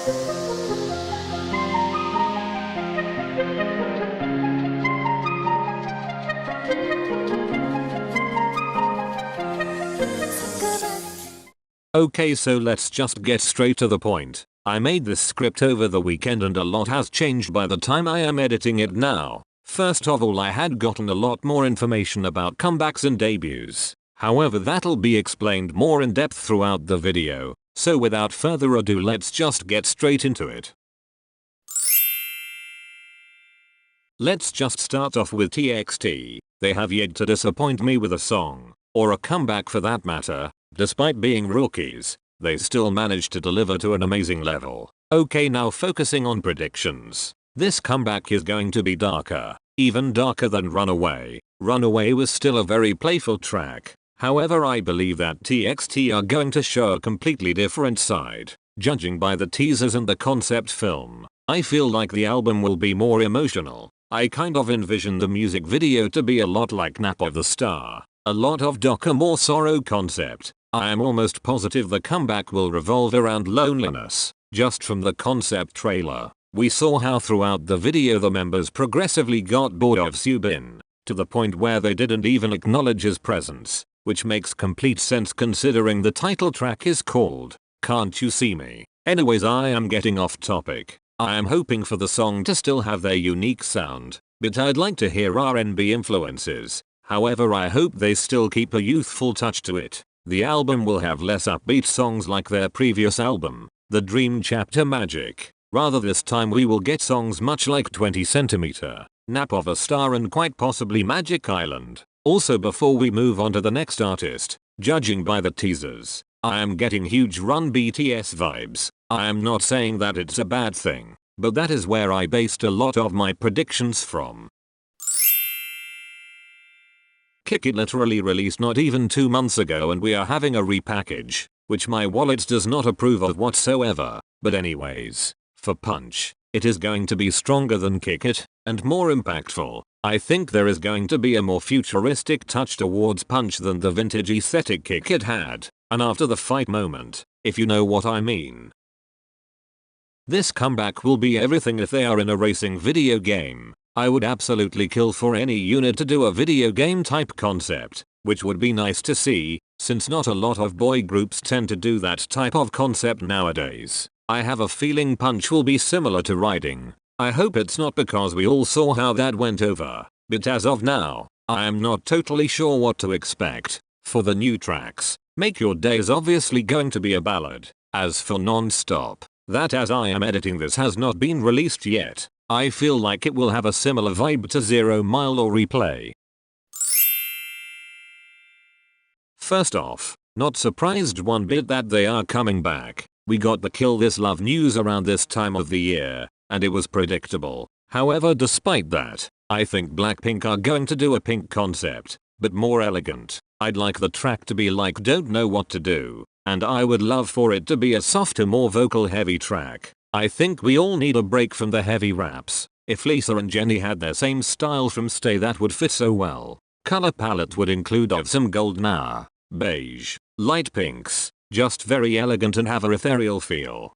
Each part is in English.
Okay, so let's just get straight to the point. I made this script over the weekend and a lot has changed by the time I am editing it now. First of all, I had gotten a lot more information about comebacks and debuts. However, that'll be explained more in depth throughout the video. So without further ado, let's just get straight into it. Let's just start off with TXT. They have yet to disappoint me with a song, or a comeback for that matter. Despite being rookies, they still managed to deliver to an amazing level. Okay, now focusing on predictions. This comeback is going to be darker, even darker than Runaway. Runaway was still a very playful track. However, I believe that TXT are going to show a completely different side. Judging by the teasers and the concept film, I feel like the album will be more emotional. I kind of envision the music video to be a lot like Nap of the Star. A lot of darker, more sorrow concept. I am almost positive the comeback will revolve around loneliness. Just from the concept trailer, we saw how throughout the video the members progressively got bored of Seulgi, to the point where they didn't even acknowledge his presence, which makes complete sense considering the title track is called Can't You See Me. Anyways, I am getting off topic. I am hoping for the song to still have their unique sound, but I'd like to hear R&B influences. However, I hope they still keep a youthful touch to it. The album will have less upbeat songs like their previous album, The Dream Chapter Magic. Rather, this time we will get songs much like 20cm, Nap of a Star, and quite possibly Magic Island. Also, before we move on to the next artist, judging by the teasers, I am getting huge Run BTS vibes. I am not saying that it's a bad thing, but that is where I based a lot of my predictions from. Kick It literally released not even 2 months ago and we are having a repackage, which my wallet does not approve of whatsoever. But anyways, for Punch, it is going to be stronger than Kick It, and more impactful. I think there is going to be a more futuristic touch towards Punch than the vintage aesthetic Kick It had, and after the fight moment, if you know what I mean. This comeback will be everything if they are in a racing video game. I would absolutely kill for any unit to do a video game type concept, which would be nice to see, since not a lot of boy groups tend to do that type of concept nowadays. I have a feeling Punch will be similar to Riding. I hope it's not because we all saw how that went over, but as of now, I am not totally sure what to expect. For the new tracks, Make Your Day is obviously going to be a ballad. As for Non-Stop, that as I am editing this has not been released yet. I feel like it will have a similar vibe to 0 Mile or Replay. First off, not surprised one bit that they are coming back. We got the Kill This Love news around this time of the year, and it was predictable. However, despite that, I think Blackpink are going to do a pink concept, but more elegant. I'd like the track to be like Don't Know What to Do, and I would love for it to be a softer, more vocal heavy track. I think we all need a break from the heavy raps. If Lisa and Jennie had their same style from Stay, that would fit so well. Color palette would include of some golden, beige, light pinks, just very elegant and have a ethereal feel.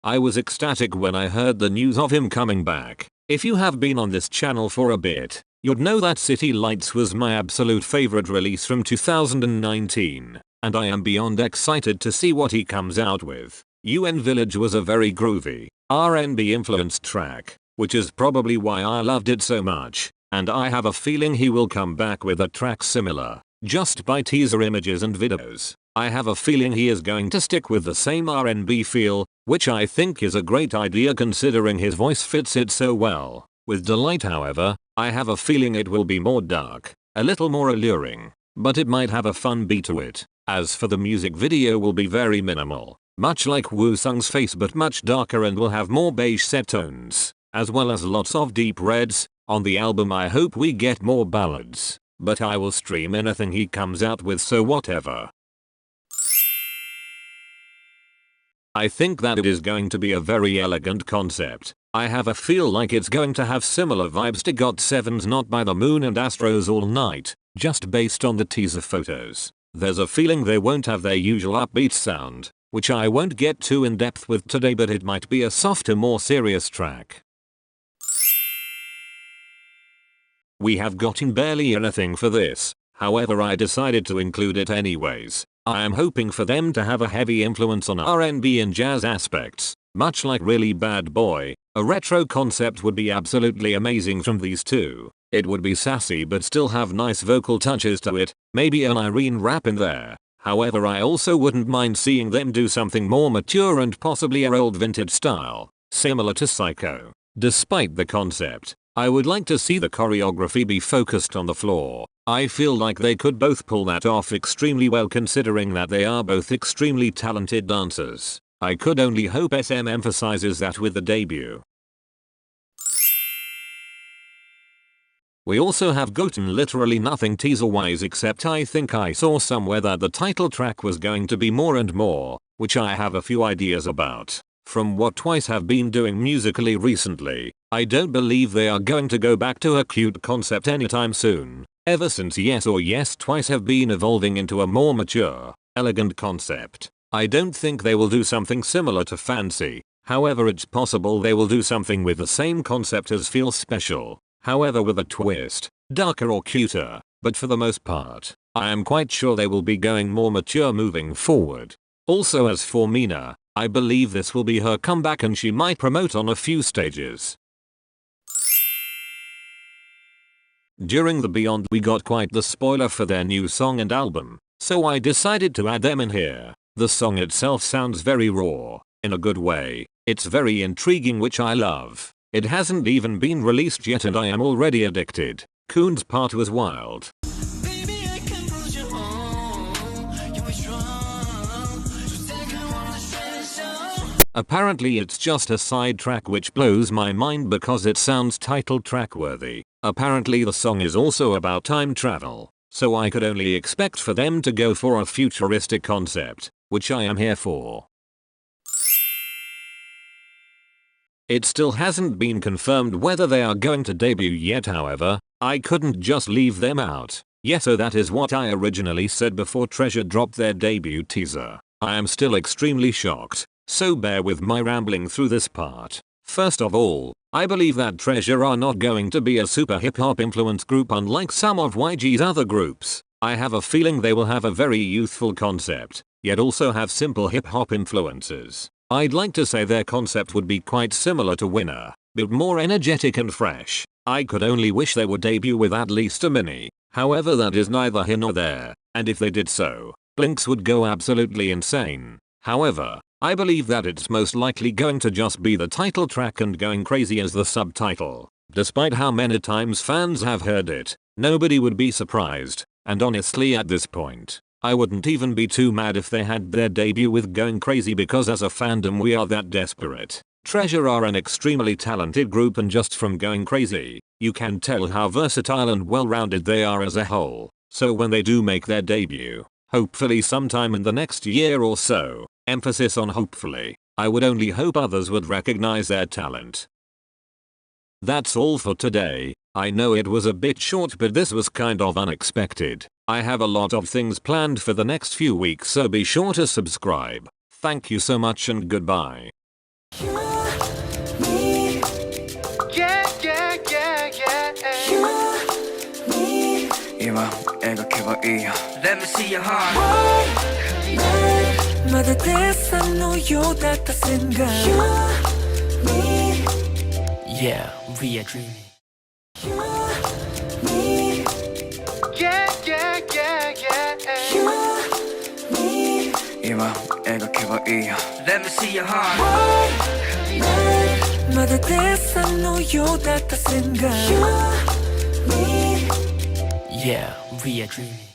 I was ecstatic when I heard the news of him coming back. If you have been on this channel for a bit, you'd know that City Lights was my absolute favorite release from 2019. And I am beyond excited to see what he comes out with. UN Village was a very groovy, R&B influenced track, which is probably why I loved it so much, and I have a feeling he will come back with a track similar, just by teaser images and videos. I have a feeling he is going to stick with the same R&B feel, which I think is a great idea considering his voice fits it so well. With Delight, however, I have a feeling it will be more dark, a little more alluring, but it might have a fun beat to it. As for the music video, will be very minimal, much like Woo-sung's Face but much darker, and will have more beige set tones, as well as lots of deep reds. On the album I hope we get more ballads, but I will stream anything he comes out with, so whatever. I think that it is going to be a very elegant concept. I have a feel like it's going to have similar vibes to GOT7's Not by the Moon and Astro's All Night, just based on the teaser photos. There's a feeling they won't have their usual upbeat sound. which I won't get too in depth with today, but it might be a softer, more serious track. We have gotten barely anything for this, however I decided to include it anyways. I am hoping for them to have a heavy influence on R&B and jazz aspects, much like Really Bad Boy. A retro concept would be absolutely amazing from these two. It would be sassy but still have nice vocal touches to it, maybe an Irene rap in there. However, I also wouldn't mind seeing them do something more mature and possibly a old vintage style, similar to Psycho. Despite the concept, I would like to see the choreography be focused on the floor. I feel like they could both pull that off extremely well, considering that they are both extremely talented dancers. I could only hope SM emphasizes that with the debut. We also have gotten literally nothing teaser-wise, except I think I saw somewhere that the title track was going to be More and More, which I have a few ideas about. From what Twice have been doing musically recently, I don't believe they are going to go back to a cute concept anytime soon. Ever since Yes or Yes Twice have been evolving into a more mature, elegant concept. I don't think they will do something similar to Fancy. However, it's possible they will do something with the same concept as Feel Special. However, with a twist, darker or cuter, but for the most part, I am quite sure they will be going more mature moving forward. Also, as for Mina, I believe this will be her comeback and she might promote on a few stages. During the Beyond we got quite the spoiler for their new song and album, so I decided to add them in here. The song itself sounds very raw, in a good way. It's very intriguing, which I love. It hasn't even been released yet and I am already addicted. Koon's part was wild. Apparently it's just a side track, which blows my mind because it sounds title track worthy. Apparently the song is also about time travel, so I could only expect for them to go for a futuristic concept, which I am here for. It still hasn't been confirmed whether they are going to debut yet, however, I couldn't just leave them out. Yeah, so that is what I originally said before Treasure dropped their debut teaser. I am still extremely shocked, so bear with my rambling through this part. First of all, I believe that Treasure are not going to be a super hip hop influenced group unlike some of YG's other groups. I have a feeling they will have a very youthful concept, yet also have simple hip hop influences. I'd like to say their concept would be quite similar to Winner, but more energetic and fresh. I could only wish they would debut with at least a mini. However, that is neither here nor there, and if they did so, Blinks would go absolutely insane. However, I believe that it's most likely going to just be the title track and Going Crazy as the subtitle. Despite how many times fans have heard it, nobody would be surprised, and honestly at this point, I wouldn't even be too mad if they had their debut with Going Crazy, because as a fandom we are that desperate. Treasure are an extremely talented group, and just from Going Crazy, you can tell how versatile and well-rounded they are as a whole. So when they do make their debut, hopefully sometime in the next year or so, emphasis on hopefully, I would only hope others would recognize their talent. That's all for today. I know it was a bit short, but this was kind of unexpected. I have a lot of things planned for the next few weeks, so be sure to subscribe. Thank you so much and goodbye. Let me see your heart. Yeah, we are dreaming. Let me see your heart. Yeah, we are dreaming.